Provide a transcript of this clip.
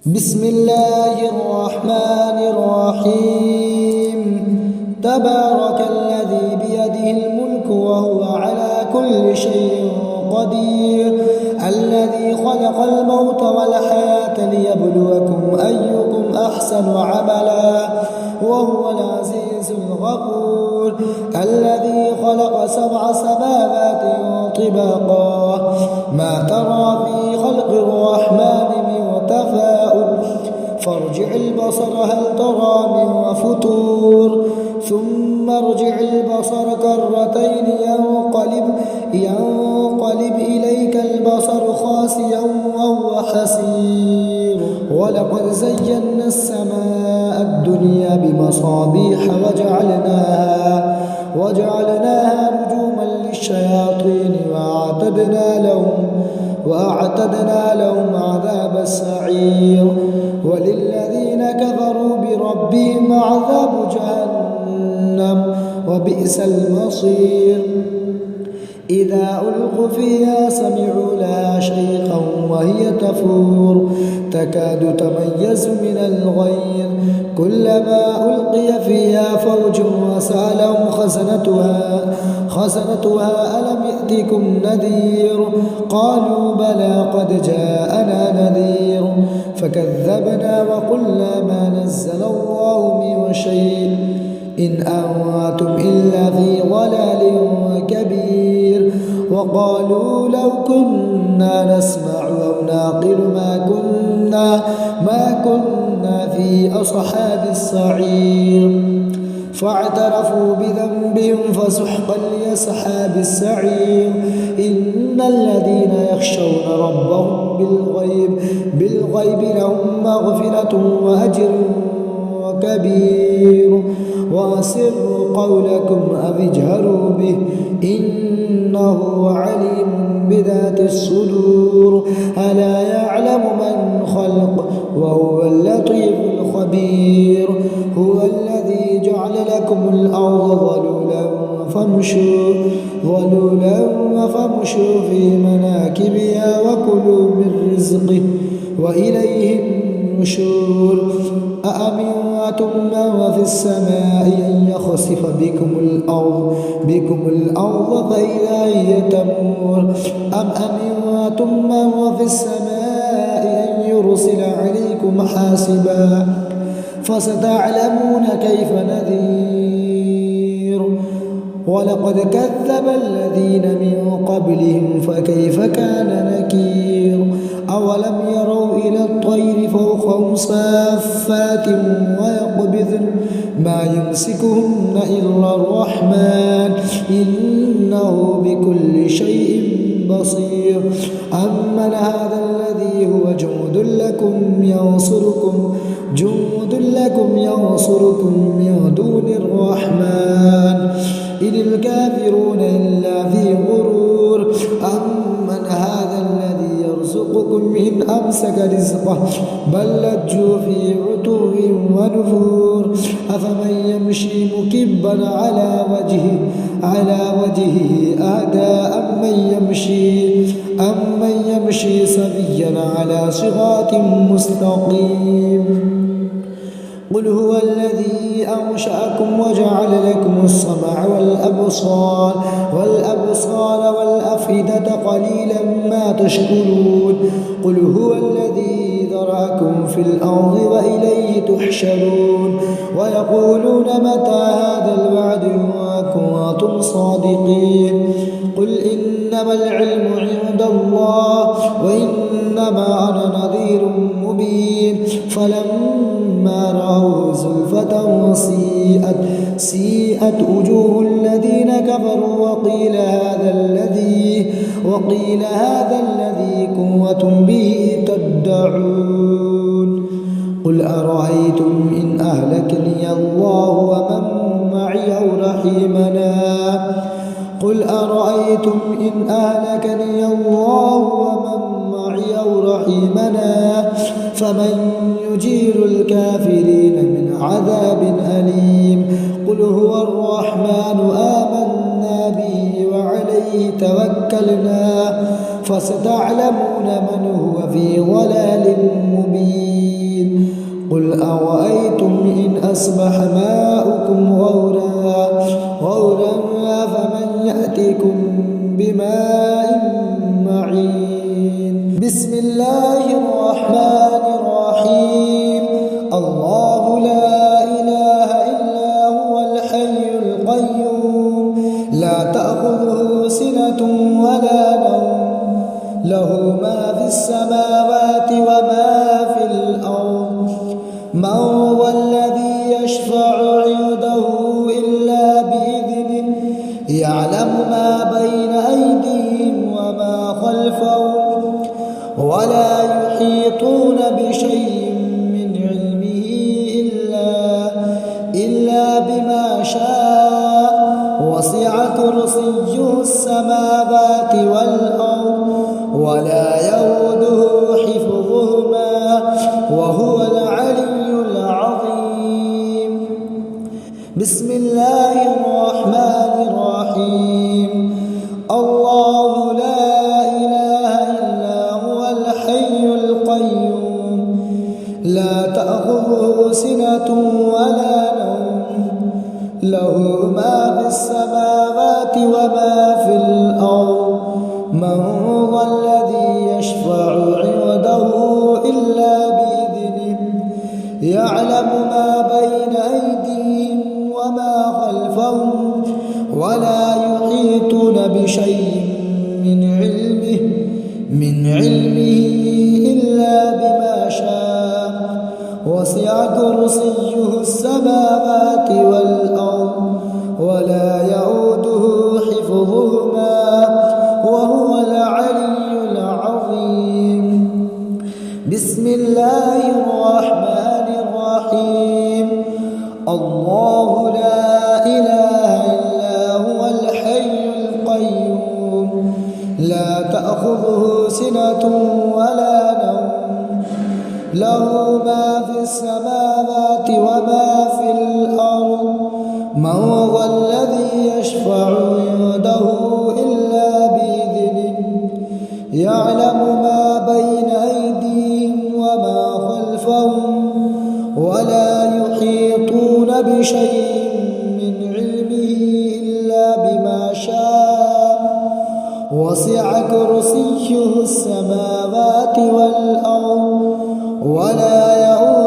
بسم الله الرحمن الرحيم. تبارك الذي بيده الملك وهو على كل شيء قدير، الذي خلق الموت والحياة ليبلوكم أيكم أحسن عملا وهو العزيز الغفور، الذي خلق 7 سماوات طباقا ما ترى في خلق الرحمن من تفاؤل، فارجع البصر هل ترى من فطور، ثم ارجع البصر كرتين ينقلب إليك البصر خاسئا وهو حسير. ولقد زينا السماء الدنيا بمصابيح وجعلناها نجوما للشياطين وأعتدنا لهم عذاب السعير. وللذين كفروا بربهم عذاب جهنم وبئس المصير. إذا ألقوا فيها سمعوا لها شيخا وهي تفور تكاد تميز من الغيظ، كلما ألقي فيها فوج وسألهم خزنتها ألم يأتكم نذير، قالوا بلى قد جاءنا نذير، فكذبنا وقلنا ما نزل الله من شيء إن أنتم إلا في ضلال كبير. وقالوا لو كنا نسمع أو نعقل ما كنا في أصحاب السعير. فاعترفوا بذنبهم فسحقا لأصحاب السعير. إن الذين يخشون ربهم بالغيب لهم مغفرة وأجر كبير. وأسروا قولكم أو اجهروا به إنه عليم بذات الصدور. ألا يعلم من خلق وهو اللطيف الخبير. هو الذي جعل لكم الأرض ظلولا فامشوا في مناكبها وكلوا من رزقه وإليه النشور. أأمنتم من في السماء أن يخسف بكم الأرض فإذا هي تمور، أم أمنتم من في السماء أن يرسل عليكم حاسبا، فستعلمون كيف نذير. ولقد كذب الذين من قبلهم فكيف كان نكير. أولم يروا إلى الطير فوقهم صافات ويقبضن ما يمسكهن إلا الرحمن إنه بكل شيء بصير. أمن هذا الذي هو جند لكم ينصركم من دون الرحمن إن الكافرون إلا في غرور. أمن هذا الذي يرزقكم إن أمسك رزقه بل لجوا في عتو ونفور. أفمن يمشي مكبا على وجهه أهدى أمن يمشي سويا على صراط مستقيم. قل هو الذي أنشأكم وجعل لكم السمع والأبصار والأفئدة قليلا ما تشكرون. قل هو الذي ذرأكم في الأرض وإليه تحشرون. ويقولون متى هذا الوعد إن كنتم صادقين. قل إنما العلم عند الله وإنما أنا نذير مبين. فلما رأوا زلفة سيئت وجوه الذين كفروا وقيل هذا الذي كنتم به تدعون. قل أرأيتم إن أهلكني الله ومن معي أو رحمنا فمن يجير الكافرين من عذاب أليم. قل هو الرحمن آمنا به وعليه توكلنا فستعلمون من هو في ضلال مبين. أرأيتم إن أصبح ماؤكم غورا فمن يأتيكم بماء معين. بسم الله الرحمن الرحيم. الله لا إله إلا هو الحي القيوم لا تأخذه سنة ولا نوم له ما في السماوات وما في الأرض. من ذا الذي يشفع عنده إلا بإذنه يعلم ما بين أيديهم وما خلفهم ولا يحيطون بشيء من علمه إلا بما شاء. وسع كرسيه السماوات والأرض ولا يؤوده حفظهما وهو العلي العظيم. بسم الله الرحمن الرحيم. الله لا إله إلا هو الحي القيوم لا تأخذه سنة ولا نوم له ما في السماوات وما في الأرض. من ذا الذي يشفع عنده إلا بإذنه يعلم ما بين أيديهم وما خلفهم ولا يحيطون بشيء من علمه إلا بما شاء. وسع كرسيه السماوات والأرض ولا يؤوده حفظهما وهو العلي العظيم. بسم الله الرحمن الرحيم. الله لا إله إلا هو الحي القيوم لا تأخذه سنة ولا نوم له ما في السماوات وما في الأرض. من ذا الذي يشفع عنده إلا بإذنه يعلم ما بين أيديهم وما خلفهم ولا يحيطون بشيء من علمه إلا بما شاء. وسع كرسيه السماوات والأرض ولا يؤوده